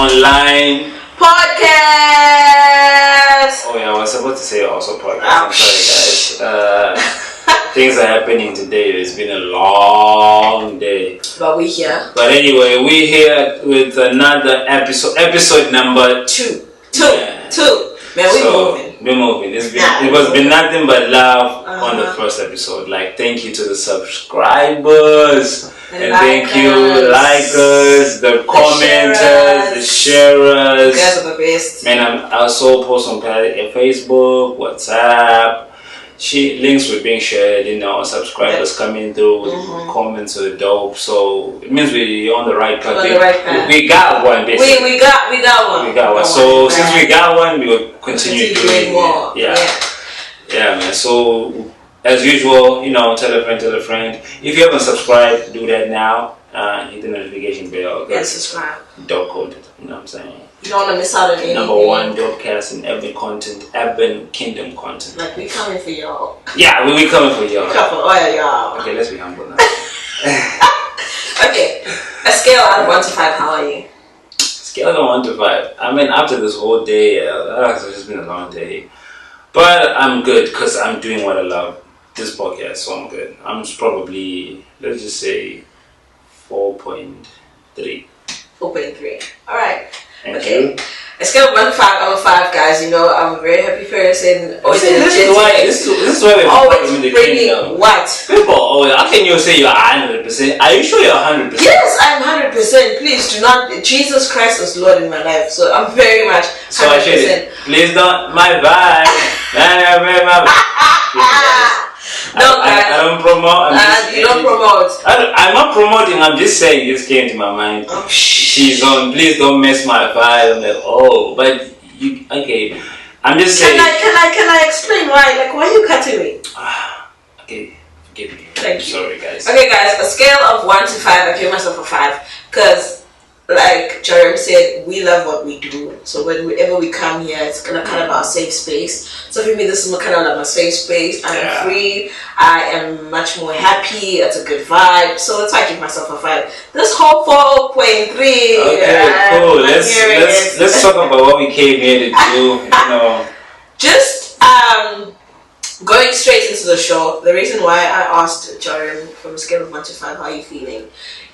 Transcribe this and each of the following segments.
online podcast. Oh yeah, I was supposed to say also podcast. I'm sorry, guys. Things are happening today. It's been a long day, but we're here. But anyway, we're here with another episode number 2. Man, we're moving. It was been nothing but love on the first episode. Like, thank you to the subscribers. And thank you, likers, the commenters, the sharers. You guys are the best. Man, I also post on Facebook, WhatsApp. Links were being shared, subscribers coming through, comments are dope. So it means we're on the right path. We got one, basically. We got one. So since we got one, we will continue doing more. Yeah, man. So as usual, tell a friend. If you haven't subscribed, do that now. Hit the notification bell. And subscribe. Dope content, you know what I'm saying? You don't want to miss out on anything. Number 1 dope cast in urban kingdom content. Like, we coming for y'all. Yeah, we coming for y'all. Y'all. Okay, let's be humble now. Okay, a scale out of 1 to 5, how are you? Scale of 1 to 5. I mean, after this whole day, it's just been a long day. But I'm good because I'm doing what I love. This podcast, so I'm good. I'm probably, let's just say, 4.3. 4.3. Alright. Thank you. A scale of 1 to 5, I'm a 5, guys. I'm a very happy person. This is why we're always bringing what? People, how can you say you're 100%? Are you sure you're 100%? Yes, I'm 100%. Please do not. Jesus Christ is Lord in my life, so I'm very much 100%. So I should. Please don't. My vibe. No, guys. I don't promote. You don't promote. I'm not promoting. I'm just saying this came to my mind. Oh, she's on. Please don't mess my vibe. I'm like, but you okay? I'm just saying. Can I explain why? Like, why are you cutting me? Okay, forgive me. Thank you. Sorry, guys. Okay, guys. A scale of 1 to 5. I give myself a 5 because, like Jeremy said, we love what we do. So whenever we come here, it's kind of our safe space. So for me, this is kind of like my safe space. I'm free. I am much more happy. It's a good vibe. So that's why I give myself a 5. This whole 4.3. Okay, cool. Let's talk about what we came here to do. Just going straight into the show. The reason why I asked Jeremy from a scale of 1 to 5, how are you feeling,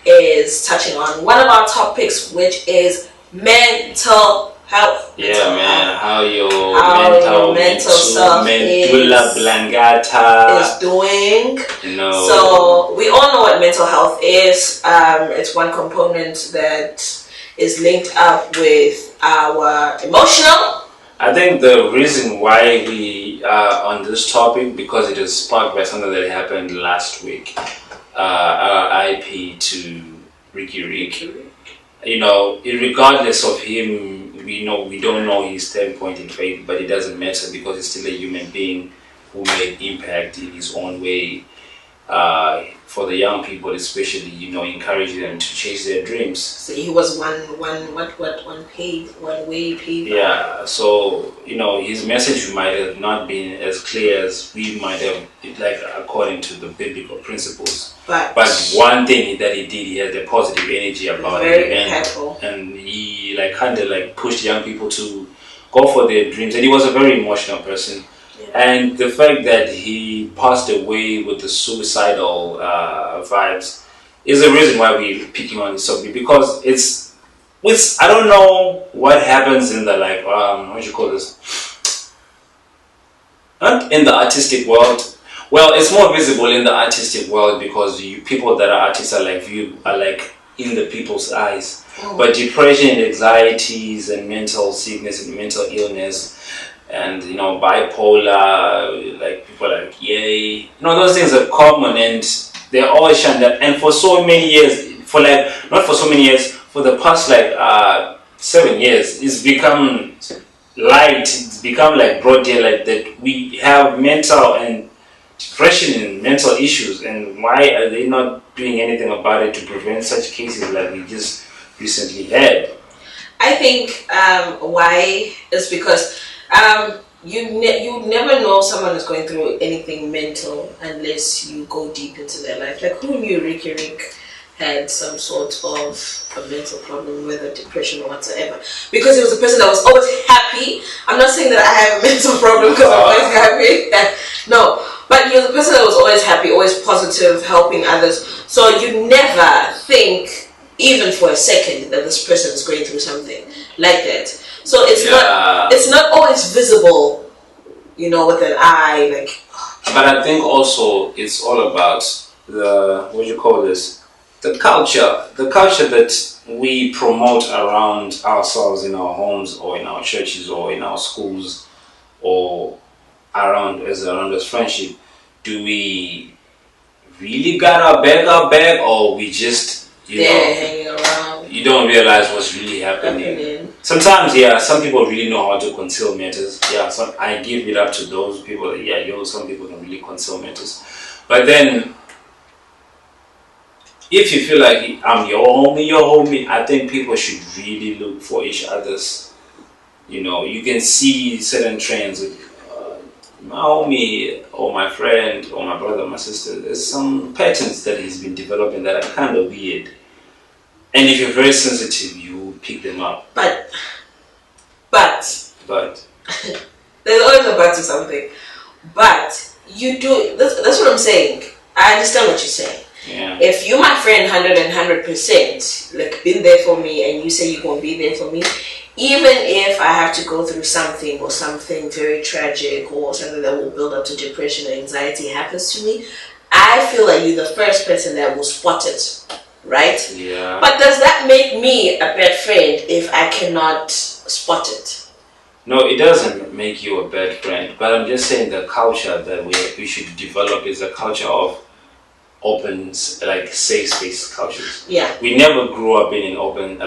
is touching on one of our topics, which is mental health. How your mental self medulla oblongata is doing. So we all know what mental health is. It's one component that is linked up with our emotional. I think the reason why we are on this topic, because it is sparked by something that happened last week. RIP to Ricky Rick. Regardless of him, we don't know his standpoint in faith, but it doesn't matter because he's still a human being who made impact in his own way. For the young people, especially, encourage them to chase their dreams. So he was one way paved. Yeah. So his message might have not been as clear as we might have, like according to the biblical principles. But one thing that he did, he had a positive energy about it, and he kind of pushed young people to go for their dreams. And he was a very emotional person. And the fact that he passed away with the suicidal vibes is the reason why we're picking on this subject, because it's I don't know what happens in the what you call this, not in the artistic world. Well, it's more visible in the artistic world because people that are artists are in the people's eyes. But depression and anxieties and mental sickness and mental illness and bipolar, people those things are common and they're always shunned. And for so many years, for the past 7 years, it's become light. It's become broad daylight that we have mental and depression and mental issues, and why are they not doing anything about it to prevent such cases like we just recently had? I think why is because you never know someone is going through anything mental unless you go deep into their life. Like, who knew Ricky Rick had some sort of a mental problem, whether depression or whatsoever. Because he was a person that was always happy. I'm not saying that I have a mental problem because I'm always happy. No, but he was a person that was always happy, always positive, helping others. So you never think, even for a second, that this person is going through something like that. So it's not always visible, you know, with an eye, like. But I think also it's all about the culture that we promote around ourselves in our homes or in our churches or in our schools or around us friendship. Do we really got our bag, or we just hanging around? You don't realize what's really happening. Sometimes, some people really know how to conceal matters. I give it up to those people. Some people don't really conceal matters. But then, if you feel like I'm your homie, I think people should really look for each other's. You know, you can see certain trends with my homie or my friend or my brother, my sister. There's some patterns that he's been developing that are kind of weird. And if you're very sensitive, you pick them up. But there's always a but to something. But you do. That's what I'm saying. I understand what you're saying. Yeah. If you, my friend, 100%, like been there for me, and you say you're gonna be there for me, even if I have to go through something or something very tragic or something that will build up to depression or anxiety happens to me, I feel like you're the first person that will spot it, right? Yeah. But does that make me a bad friend if I cannot spot it? No, it doesn't make you a bad friend. But I'm just saying the culture that we should develop is a culture of open, like safe space cultures. Yeah. We never grew up in an open,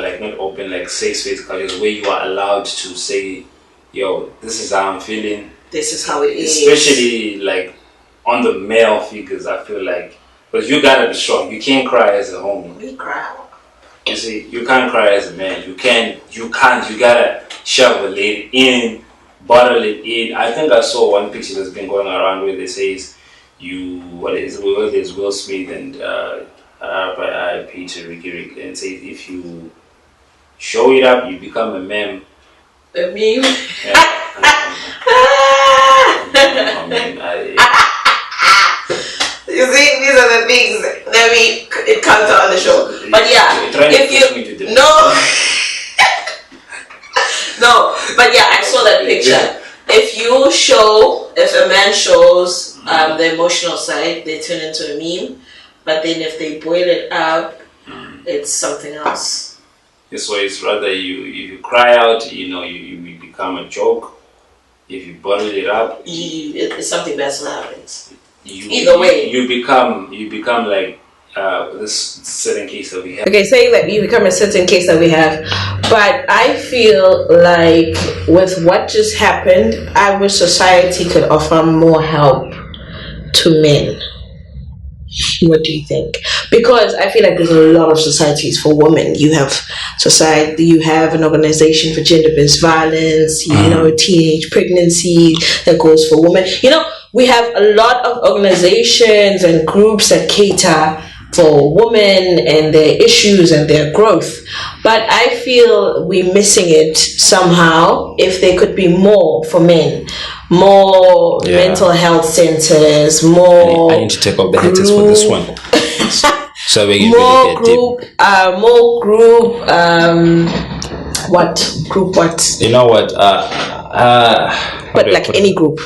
like safe space cultures where you are allowed to say, yo, this is how I'm feeling. This is how it is. Especially like on the male figures, I feel like, because you gotta be strong. You can't cry as a homie. We cry. You see, you can't cry as a man. You gotta shove it in, bottle it in. I think I saw one picture that's been going around where they says, there's Will Smith and Peter Ricky and says if you show it up, you become a meme. A meme? Yeah. You see, these are the things that we encounter on the show. But but I saw that picture. Yeah. If a man shows the emotional side, they turn into a meme. But then if they boil it up, it's something else. So it's rather if you cry out, you become a joke. If you bottle it up, it's something that's what happens. Either way, you become like this certain case that we have. Okay, saying that you become a certain case that we have, but I feel like with what just happened, I wish society could offer more help to men. What do you think? Because I feel like there's a lot of societies for women. You have society, you have an organization for gender-based violence, teenage pregnancy that goes for women. We have a lot of organizations and groups that cater for women and their issues and their growth. But I feel we're missing it somehow. If there could be more for men, more mental health centers, more. I need to take off the headsets for this one. So we can more really get group, deep. More group. What group? What? You know what? But like any group.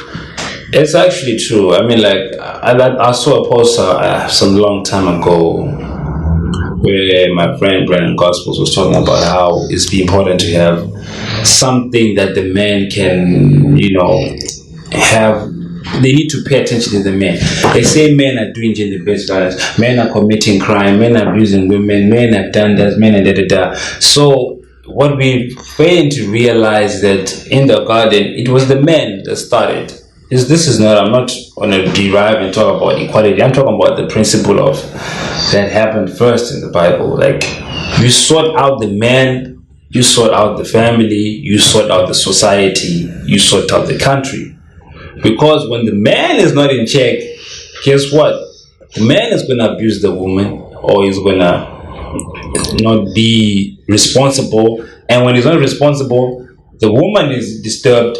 It's actually true. I mean, like I saw a poster some long time ago where my friend Brandon Gospels was talking about how it's important to have something that the men can, have. They need to pay attention to the men. They say men are doing gender-based violence, men are committing crime, men are abusing women, men have done that, men are da-da-da. So what we fail to realize that in the garden, it was the men that started. I'm not going to derive and talk about equality. I'm talking about the principle of that happened first in the Bible. Like, you sort out the man, you sort out the family, you sort out the society, you sort out the country. Because when the man is not in check, guess what? The man is going to abuse the woman, or he's going to not be responsible, and when he's not responsible, the woman is disturbed,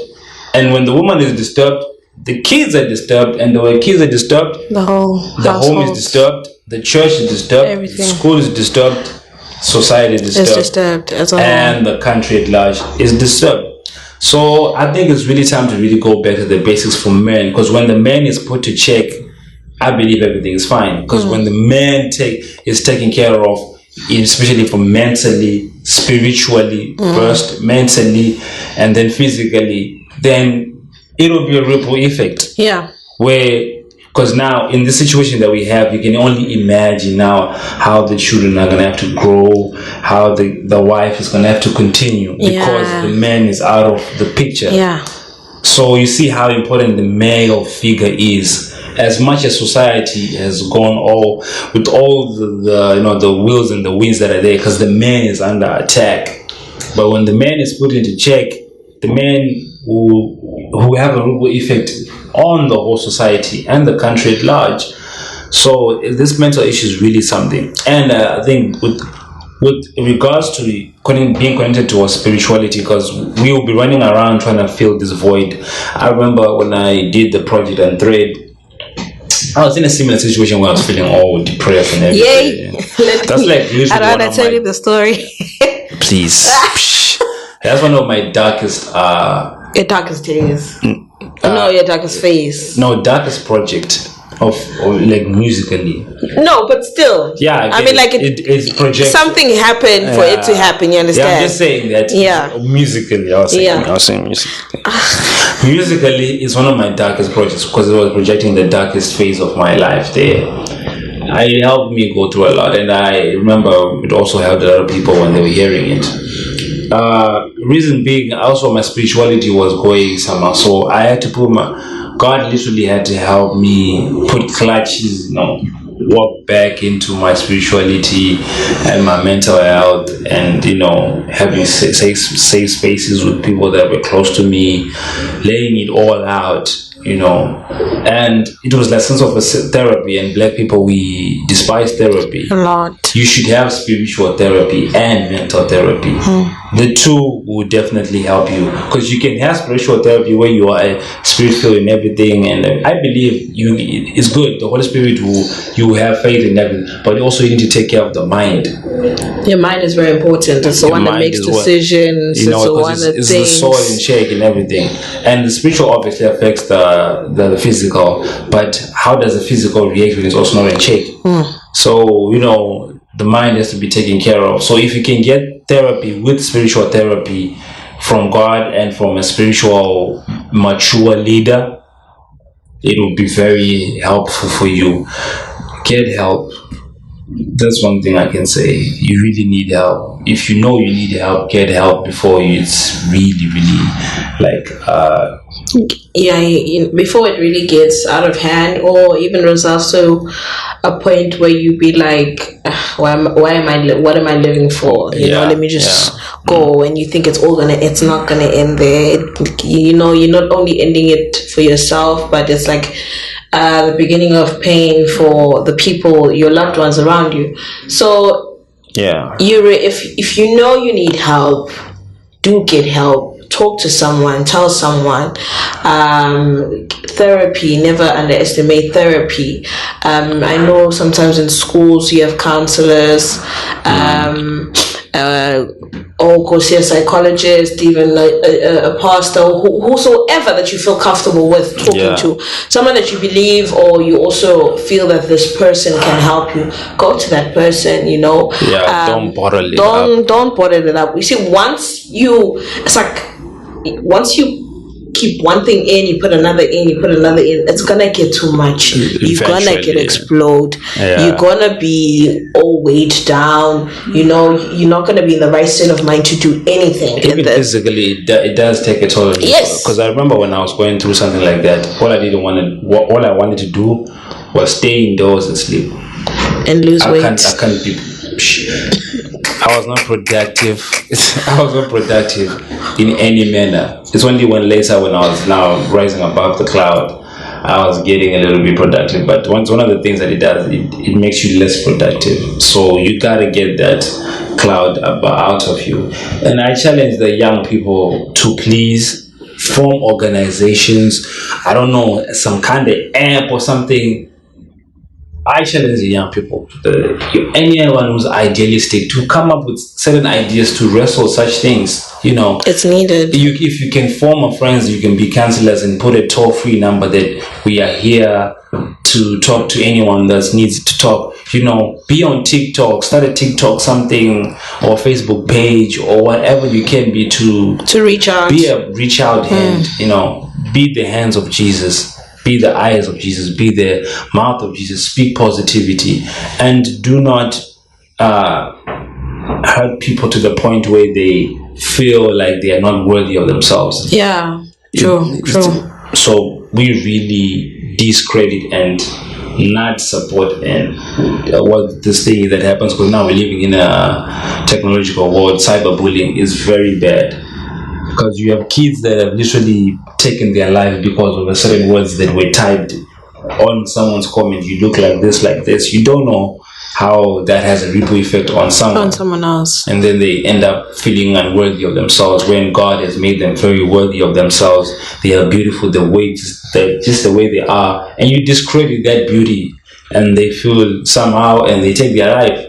and when the woman is disturbed, the kids are disturbed, and the kids are disturbed, the home is disturbed, the church is disturbed, everything. School is disturbed, society is disturbed, as a and the country at large is disturbed. So I think it's really time to really go back to the basics for men, because when the man is put to check, I believe everything is fine. Because when the man is taken care of, especially for mentally, spiritually first, mentally, and then physically, then it'll be a ripple effect. Yeah. Because now in the situation that we have, you can only imagine now how the children are going to have to grow, how the wife is going to have to continue because the man is out of the picture. Yeah. So you see how important the male figure is. As much as society has gone with all the wills and the winds that are there, because the man is under attack. But when the man is put into check, the man who have a ripple effect on the whole society and the country at large. So this mental issue is really something. And I think with regards to being connected to our spirituality, because we will be running around trying to fill this void. I remember when I did the project on Thread, I was in a similar situation where I was feeling all depressed and everything. Yay! That's like usually I don't want to tell you the story. Please. That's one of my darkest your darkest days. No, your darkest phase. No, darkest project of like musically. No, but still. Yeah, I mean, like it's project. Something happened for it to happen. You understand? Yeah, I'm just saying that. Yeah. Musically, I was saying musically. Musically, it's one of my darkest projects because it was projecting the darkest phase of my life there. It helped me go through a lot, and I remember it also helped a lot of people when they were hearing it. Reason being, also my spirituality was going somehow, so I had to God literally had to help me put clutches, walk back into my spirituality and my mental health, and having safe spaces with people that were close to me, laying it all out. And it was like sense of a therapy, and black people, we despise therapy a lot. You should have spiritual therapy and mental therapy. The two will definitely help you, because you can have spiritual therapy where you are spirit-filled in everything, and I believe it's good. The Holy Spirit you have faith in everything, but also you need to take care of the mind. Your mind is very important. It's the one that makes decisions. It's the one that it's the soul in check and everything. And the spiritual obviously affects the physical, but how does the physical react when it's also not in check? So the mind has to be taken care of. So if you can get therapy with spiritual therapy from God and from a spiritual mature leader, it will be very helpful for you. Get help. That's one thing I can say. You really need help. If you know you need help, get help before it's really, really before it really gets out of hand, or even results to a point where you be like, what am I living for? Let me just go. And you think it's not gonna end there. You're not only ending it for yourself, but it's like the beginning of pain for the people, your loved ones around you. So if you know you need help, do get help. Talk to someone, tell someone. Therapy, never underestimate therapy. I know sometimes in schools you have counselors, or go see a psychologist, even a pastor, whosoever that you feel comfortable with talking to, someone that you believe, or you also feel that this person can help you. Go to that person. Don't bottle it up. Don't bottle it up. You see, once you keep one thing in, you put another in, it's gonna get too much. You're gonna get explode. You're gonna be all weighed down. You're not gonna be in the right state of mind to do anything. Even physically, it does take a toll on you. Yes. Because I remember when I was going through something like that, all I wanted to do was stay indoors and sleep and lose weight. I can't be. I was not productive. I was not productive in any manner. It's only when I was now rising above the cloud, I was getting a little bit productive. But one of the things that it does, it makes you less productive. So you gotta get that cloud out of you. And I challenge the young people to please form organizations. I don't know, some kind of app or something. I challenge the young people, anyone who's idealistic, to come up with certain ideas to wrestle such things. It's needed. If you can form a friends, you can be counselors and put a toll-free number that we are here to talk to anyone that needs to talk. Be on TikTok, start a TikTok something, or Facebook page, or whatever you can be to reach out. Be a reach out hand. Be the hands of Jesus. Be the eyes of Jesus, be the mouth of Jesus, speak positivity, and do not hurt people to the point where they feel like they are not worthy of themselves. Yeah, true. So we really discredit and not support and what this thing that happens, because now we're living in a technological world. Cyberbullying is very bad. Because you have kids that have literally taken their life because of a certain words that were typed on someone's comment. You look like this. You don't know how that has a ripple effect on someone else. And then they end up feeling unworthy of themselves when God has made them very worthy of themselves. They are beautiful just the way they are. And you discredit that beauty and they feel somehow and they take their life.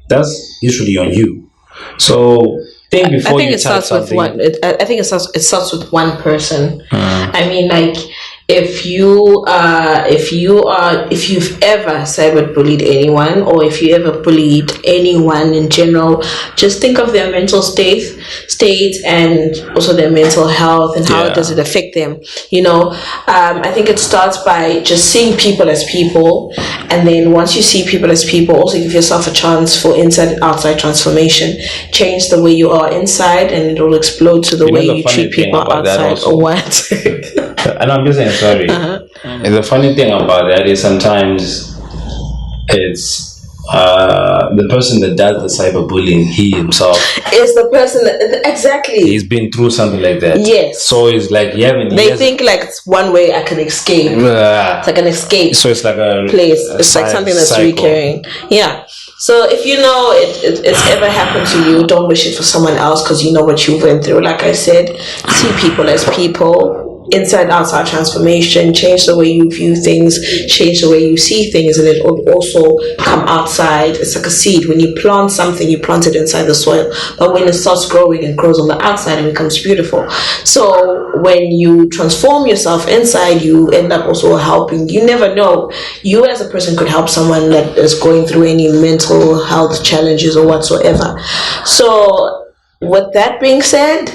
That's usually on you. So I think it starts with one. I think it starts with one person. I mean, like, if you've ever cyberbullied anyone, or if you ever bullied anyone in general, just think of their mental state and also their mental health and how does it affect them. I think it starts by just seeing people as people, and then once you see people as people, also give yourself a chance for inside and outside transformation. Change the way you are inside, and it will explode to the way you treat people outside. Or what? And I'm just saying, sorry. And the funny thing about that is sometimes it's the person that does the cyberbullying, he himself is the person that exactly he's been through something like that. Yes. So it's like they think like it's one way I can escape. It's like an escape. So it's like a place. It's like something that's recurring. Yeah. So if it's ever happened to you, don't wish it for someone else, because you know what you went through. Like I said, see people as people. Inside outside transformation. Change the way you view things, change the way you see things, and it will also come outside. It's like a seed. When you plant something, you plant it inside the soil, but when it starts growing, it grows on the outside and becomes beautiful. So when you transform yourself inside, you end up also helping. You never know, you as a person could help someone that is going through any mental health challenges or whatsoever. So with that being said,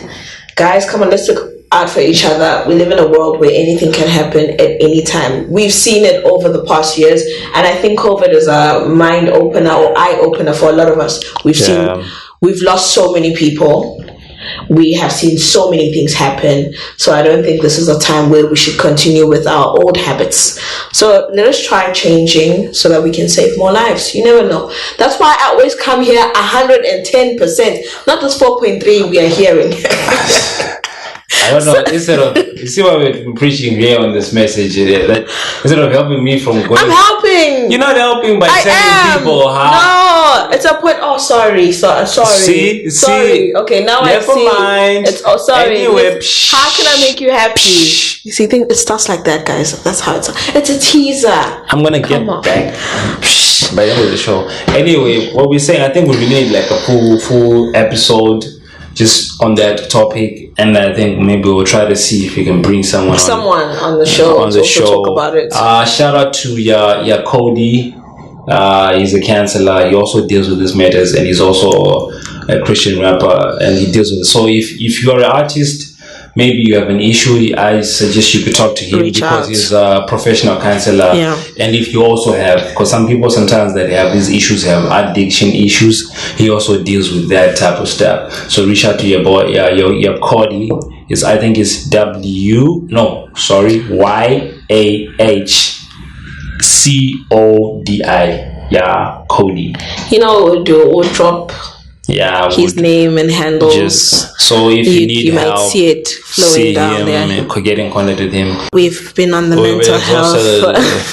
guys, come on, let's look out for each other. We live in a world where anything can happen at any time. We've seen it over the past years, and I think COVID is a mind opener or eye opener for a lot of us. We've lost so many people. We have seen so many things happen. So I don't think this is a time where we should continue with our old habits. So let us try changing so that we can save more lives. You never know. That's why I always come here 110%, not this 4.3 we are hearing. I don't know. Instead of, you see what we're preaching here on this message, instead of helping me from going, I'm helping. You're not helping by sending people. No, it's a point. Oh, sorry. Sorry. See. Okay, now I see. Never mind. It's sorry. Anyway, how can I make you happy? You see, it starts like that, guys. That's how it's a teaser. I'm gonna get back by the end of the show. Anyway, what we're saying, I think we really need like a full episode just on that topic, and I think maybe we'll try to see if we can bring someone on the show to talk about it. Shout out to Cody. He's a counselor. He also deals with these matters, and he's also a Christian rapper, and he deals with it. So if you're an artist, maybe you have an issue, I suggest you could talk to him because he's a professional counselor. Yeah. And if you also have, because some people sometimes that have these issues have addiction issues, he also deals with that type of stuff. So reach out to your boy, your Cody. I think it's YAHCODI. Yeah, Cody. You know, we'll drop his name and handles. So if you need you help, might see it flowing down there. Get in contact with him. We've been on the mental health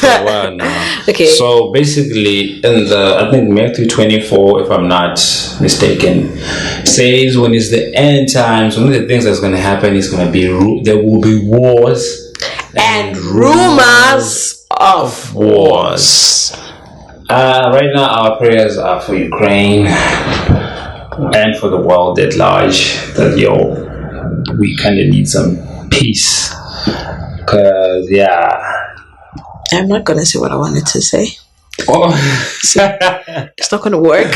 for a while now. Okay. So basically, in I think Matthew 24, if I'm not mistaken, says when it's the end times, one of the things that's going to happen is going to be there will be wars and rumors of wars. Right now, our prayers are for Ukraine and for the world at large. That we kind of need some peace. Cause I'm not gonna say what I wanted to say. Oh, it's not gonna work.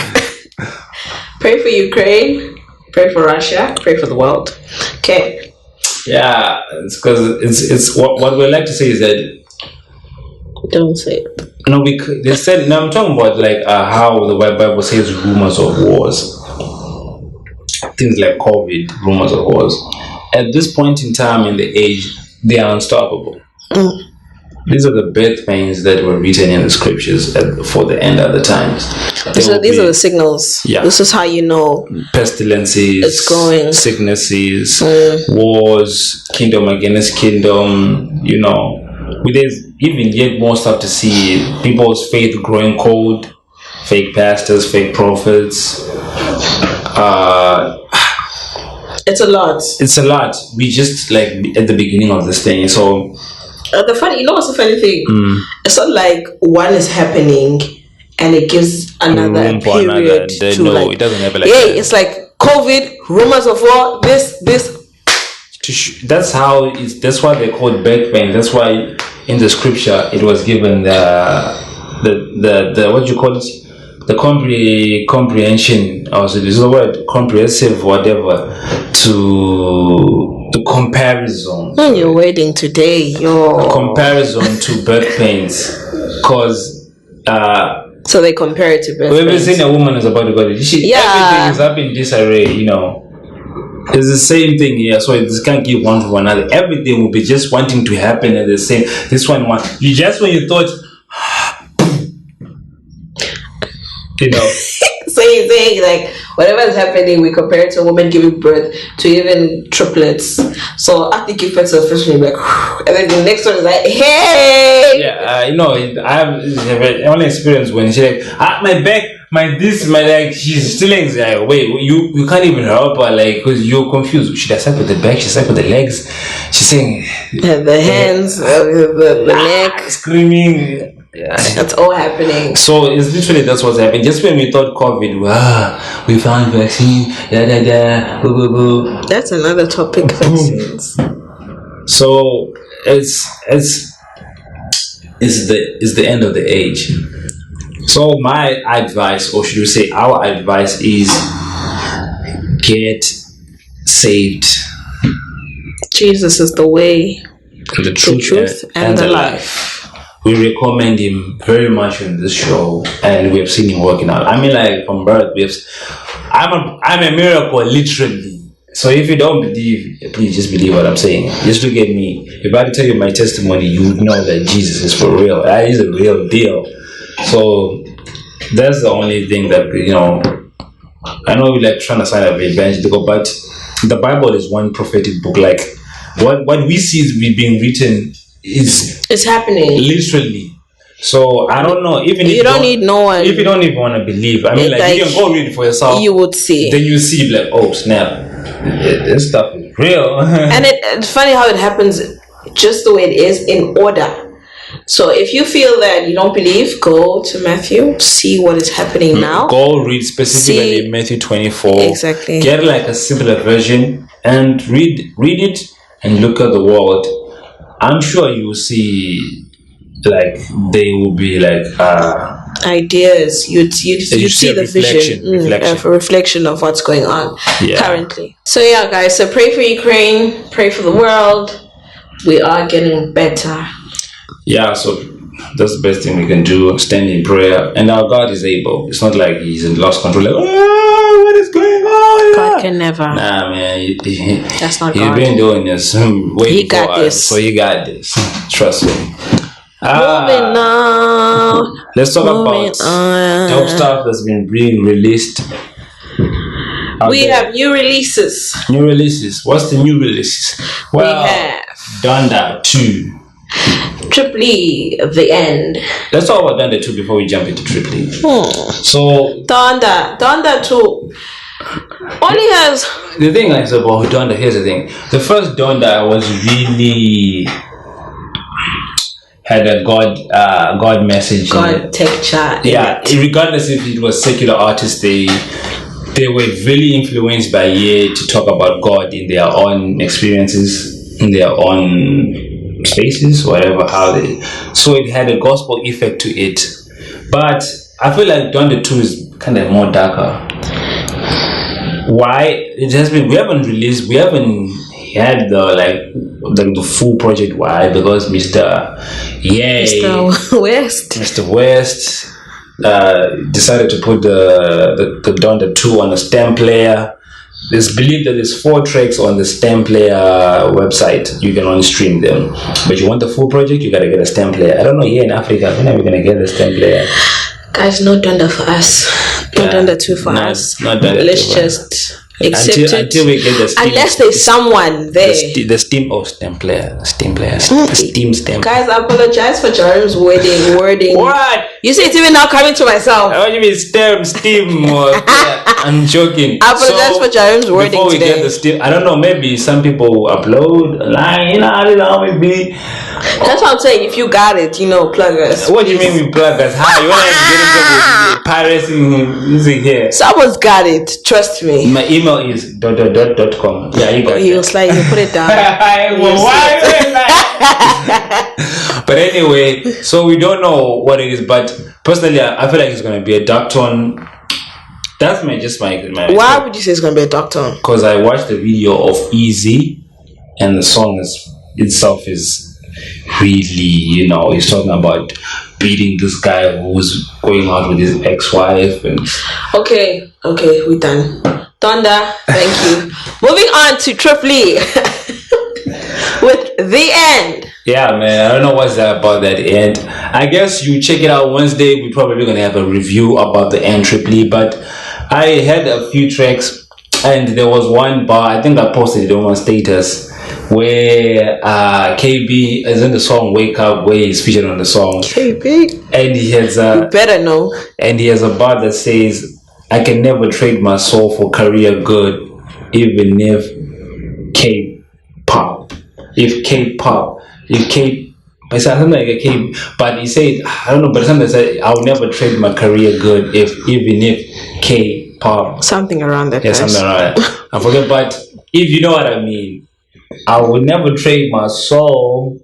Pray for Ukraine. Pray for Russia. Pray for the world. Okay. Yeah, it's because it's what we like to say is that. Don't say it. No, they said. No, I'm talking about like how the Bible says rumors of wars, things like COVID, rumors of wars. At this point in time in the age, they are unstoppable. These are the birth pains that were written in the scriptures for the end of the times. So these are the signals. Yeah. This is how you know. Pestilences, it's going. Sicknesses, wars, kingdom against kingdom. There's even yet more stuff to see. People's faith growing cold, fake pastors, fake prophets. It's a lot. It's a lot. We just like at the beginning of this thing. So what's the funny thing? It's not like one is happening and it gives another period to no, it doesn't happen like that. Yeah, it's like COVID, rumors of war, this. That's how it's. That's why they call birth pain. That's why in the scripture it was given the what you call it, the comprehension. Also, this is the word comprehensive, whatever, to the comparison. You're waiting today. Comparison to birth pains, cause. So they compare it to birth pains. Whoever seen a woman is about to go, everything is up in disarray. It's the same thing here, so this can't give one to another. Everything will be just wanting to happen at the same. This one, you just when you thought, So you're saying like whatever is happening, we compare it to a woman giving birth to even triplets. So I think you first to the first one, like, and then the next one is like, hey. Yeah, I have only experience when she like, my back. My leg, she's still like, wait, you can't even help her, like, because you're confused. Should I start with the back? Should I start with the legs? She's saying the hands, the neck, screaming. Yeah, that's all happening. So it's literally that's what's happening. Just when we thought COVID, we found vaccine, boo, boo, boo. That's another topic, vaccines. So it's the end of the age. So my advice, or should we say our advice, is get saved. Jesus is the way, the truth and the life. We recommend him very much in this show, and we have seen him working out. I mean, like from birth, I'm a miracle, literally. So if you don't believe, please just believe what I'm saying. Just look at me. If I tell you my testimony, you would know that Jesus is for real. That is a real deal. So that's the only thing that I know we like trying to sign up evangelical, but the Bible is one prophetic book. Like what we see is being written it's happening literally. So I don't know. Even if you don't need no one. If you don't even want to believe, I mean, like you can go read it for yourself. You would see. Then you see like, oh snap, this stuff is real. And it's funny how it happens, just the way it is in order. So if you feel that you don't believe, go to Matthew, see what is happening now. Go read specifically Matthew 24. Exactly. Get like a simpler version and read it and look at the world. I'm sure you will see like they will be like ideas. You'd see the vision, a reflection of what's going on currently. So yeah, guys. So pray for Ukraine. Pray for the world. We are getting better. Yeah, so that's the best thing we can do. Stand in prayer, and our God is able. It's not like He's in lost control. Like, what is going on? God can never. Nah, man. That's not He's God. Been doing this. He got this. So He got this. Trust me. Moving on. Let's talk about dope stuff that's been being released We have new releases. New releases. What's the new releases? Well, We have Donda 2. Triple E, The End. Let's talk about Donda 2 before we jump into Triple E. So Donda 2 only has the thing is about Donda. Here's the thing: the first Donda was really had a God message. God take charge. Yeah, regardless if it was secular artists, they were really influenced by Ye to talk about God in their own experiences, in their own spaces, whatever. So it had a gospel effect to it. But I feel like Donda 2 is kind of more darker. Why? It has been. We haven't had the full project. Why? Because Mr. West decided to put the Donda 2 on a stem player. There's believed that there's 4 tracks on the stem player website. You can only stream them, but you want the full project, you gotta get a stem player. I don't know, here in Africa, when are we gonna get a stem player? Guys, no Donda for us. No Donda 2 for us. Let's just accept it until we get the Steam, unless there's someone there. The Steam stem player. The Steam stem. Guys, I apologize for Jerem's wording. What? You see, it's even now coming to myself. What do you mean Steam? I'm joking. I apologize for Jerem's wording before we today. get the Steam, I don't know. Maybe some people upload line. I don't know. Maybe. That's what I'm saying. If you got it, plug us. What do you mean we plug us? How you want to get into with piracy music here? Someone's got it. Trust me. My email is .com. Yeah, you got it. You put it down. But anyway, so we don't know what it is. But personally, I feel like it's gonna be a dark tone. That's my. Why would you say it's gonna be a dark tone? Because I watched the video of Easy, and the song itself is really, he's talking about beating this guy who's going out with his ex-wife and. Okay, we're done. Donda, thank you. Moving on to Triple E with The End. Yeah, man, I don't know what's that about that end. I guess you check it out Wednesday. We're probably gonna have a review about the end Triple E, but I had a few tracks, and there was one bar, I think I posted it on my status, where KB is in the song Wake Up, where he's featured on the song. KB? And he has you better know. And he has a bar that says, I can never trade my soul for career good, even if K-pop. I said something like a K, but he said, I don't know, but something said, I'll never trade my career good even if K-pop. Something around that. Yeah, something around that. I forget, but if you know what I mean, I would never trade my soul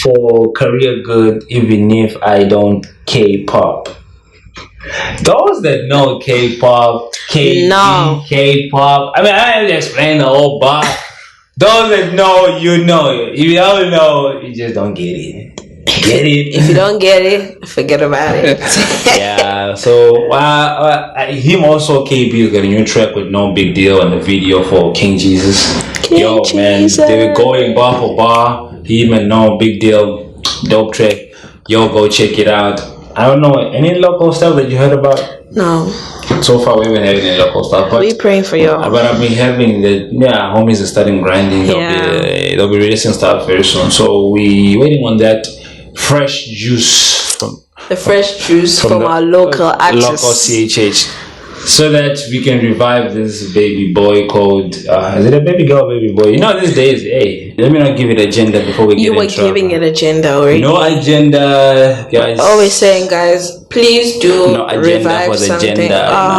for career good even if I don't K-pop. Those that know K-pop, K-pop, I mean, I have to explain the whole bar. Those that know, you know. If you don't know, you just don't get it. Get it? If you don't get it, forget about it. Yeah, so him also, KB, is got a new track with No Big Deal and the video for King Jesus. Man, they were going bar for bar. Him and No Big Deal, dope track. Yo, go check it out. I don't know, any local stuff that you heard about? No. So far, we haven't had any local stuff. But we praying for you. But I've been having homies are starting grinding. They'll be releasing stuff very soon. So we waiting on that fresh juice from our local artists. Local CHH. So that we can revive this baby boy called is it a baby girl or baby boy? These days, hey, let me not give it agenda before we get in trouble. You were giving it agenda already. No agenda, guys. Always saying, guys, please do no agenda revive for the something. agenda. You know what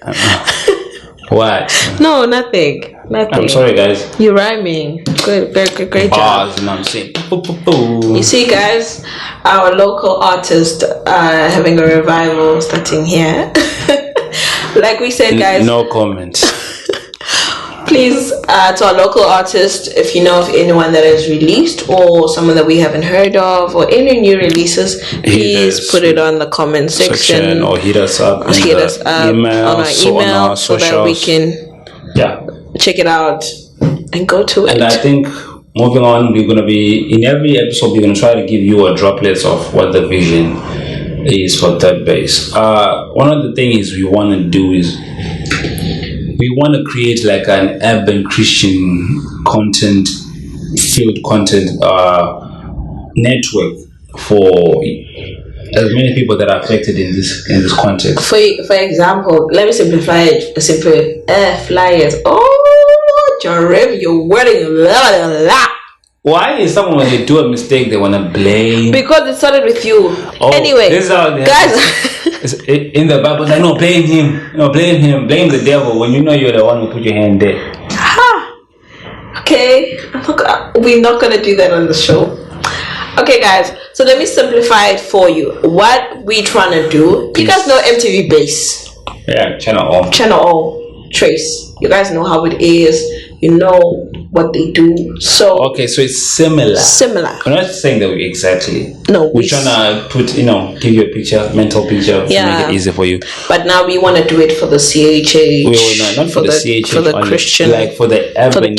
I'm saying? What? No, nothing. I'm sorry, guys. You're rhyming. Good, great bars, job. You know what I'm saying? You see, guys, our local artists are having a revival starting here. Like we said, guys. No comment. Please, to our local artists, if you know of anyone that has released or someone that we haven't heard of or any new releases, please put it on the comment section or hit us up on our email so that we can check it out and go to it. And I think moving on, we're going to be in every episode, we're going to try to give you a droplets of what the vision is for third base. One of the things we want to do is we want to create like an urban Christian content, field content network for as many people that are affected in this context. For example, let me simplify it. Simple flyers. Oh, Jerem, you're wearing la. Why is someone when they do a mistake they want to blame? Because it started with you. Oh, anyway, this is how guys. In the Bible, like, no, blame him. No, blame him. Blame the devil when you know you're the one who put your hand there. Okay, we're not gonna do that on the show. Okay, guys. So let me simplify it for you. What we trying to do? You guys know MTV Base. Yeah, Channel O. Channel O. Trace. You guys know how it is. You know what they do. So okay, so it's similar. Similar. We're not saying that we exactly. No, we're trying to put, give you a picture, mental picture, to make it easy for you. But now we want to do it for the CHH. Not for the CHH, for the Christian, like for the urban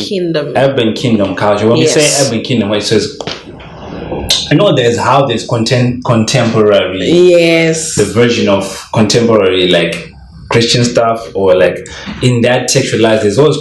kingdom culture. When we say urban kingdom, it says, I know there's contemporary. Yes. The version of contemporary, like Christian stuff, or like in that textualized, there's always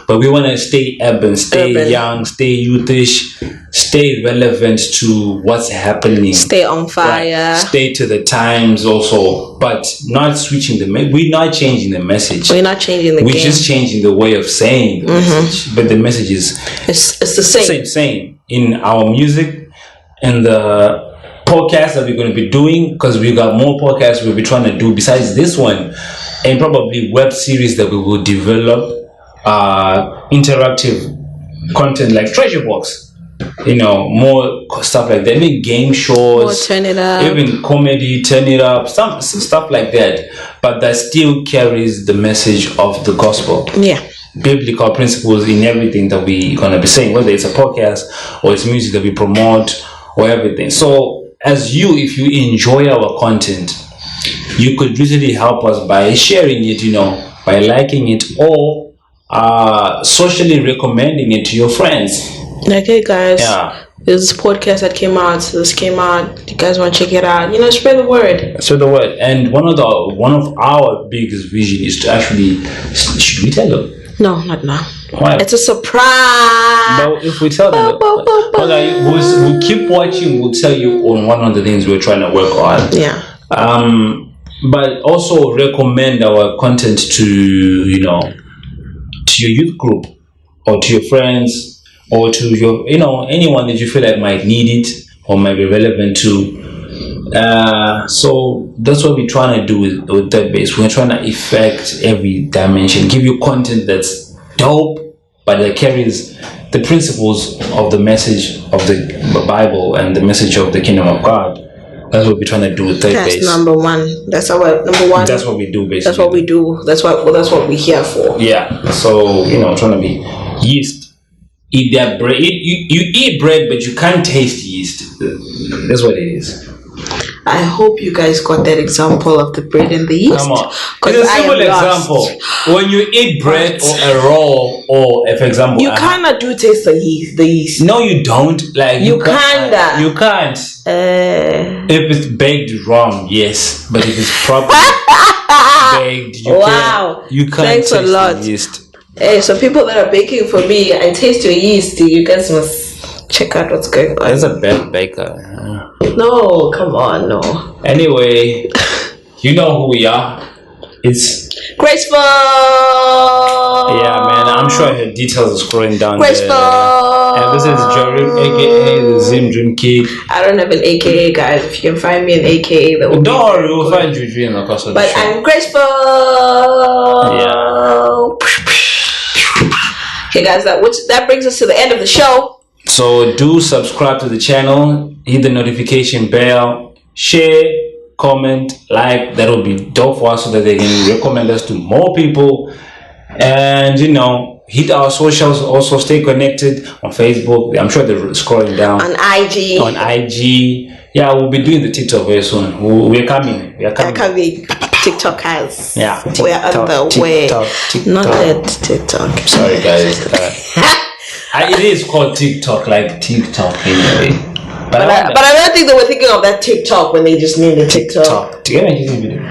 but we want to stay urban, stay young, stay youthish, stay relevant to what's happening, stay on fire, stay to the times also, but not switching we're not changing the message, we're not changing the we're just changing the way of saying the message, but the message is it's the same in our music and the podcast that we're going to be doing, because we got more podcasts we'll be trying to do besides this one, and probably web series that we will develop, interactive content like Treasure Box, more stuff like that, even game shows, more turn it up, even comedy, turn it up, some stuff like that, but that still carries the message of the gospel. Biblical principles in everything that we're going to be saying, whether it's a podcast or it's music that we promote or everything. So as if you enjoy our content, you could really help us by sharing it, by liking it, or socially recommending it to your friends. Okay, guys. There's this podcast that came out. This came out. You guys want to check it out? Spread the word. Spread the word. And one of our biggest vision is to actually. Should we tell them? No, not now. Why? It's a surprise. But if we tell them, we'll keep watching. We'll tell you on one of the things we're trying to work on. Yeah. But also recommend our content to to your youth group, or to your friends, or to your anyone that you feel like might need it or might be relevant to. So that's what we're trying to do with Third Base. We're trying to affect every dimension, give you content that's dope, but that carries the principles of the message of the Bible and the message of the kingdom of God. That's what we're trying to do with Third Base. That's number one. That's our number one. That's what we do, basically. That's what we do. That's what we're here for. Yeah. So trying to be yeast. Eat that bread. You eat bread, but you can't taste yeast. That's what it is. I hope you guys got that example of the bread and the yeast. Come on. It's a simple example. When you eat bread or a roll, or for example, you kinda do taste the yeast. No, you don't. Like you kinda. You can't. If it's baked wrong, yes, but if it's properly baked, you can't. Thanks taste a lot. The yeast. Hey, so people that are baking for me, I taste your yeast. You guys must check out what's going on. That's a bad baker. No, come on, no. Anyway, you know who we are. It's Graceful. Yeah, man. I'm sure the details are scrolling down Graceful. there. And this is Jerry, aka the Zim Dream Kid. I don't have an AKA, guys. If you can find me an AKA, that would don't worry, we'll find you in the course of the show. But I'm Graceful. Yeah. Okay, guys, that brings us to the end of the show. So do subscribe to the channel, hit the notification bell, share, comment, like. That will be dope for us so that they can recommend us to more people. And hit our socials. Also stay connected on Facebook. I'm sure they're scrolling down on IG. Yeah, we'll be doing the TikTok very soon. We're coming. TikTok has. Yeah. We're on the way. Not that TikTok. Sorry, guys. It is called TikTok, like TikTok anyway. But I don't think they were thinking of that TikTok when they just named it TikTok. Do you have anything video?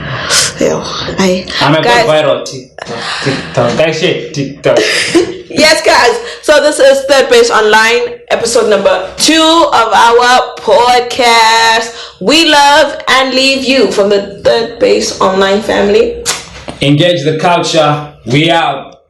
I'm a good viral TikTok. Guys, shit, TikTok. Yes, guys. So this is Third Base Online, episode number 2 of our podcast. We love and leave you from the Third Base Online family. Engage the culture. We out.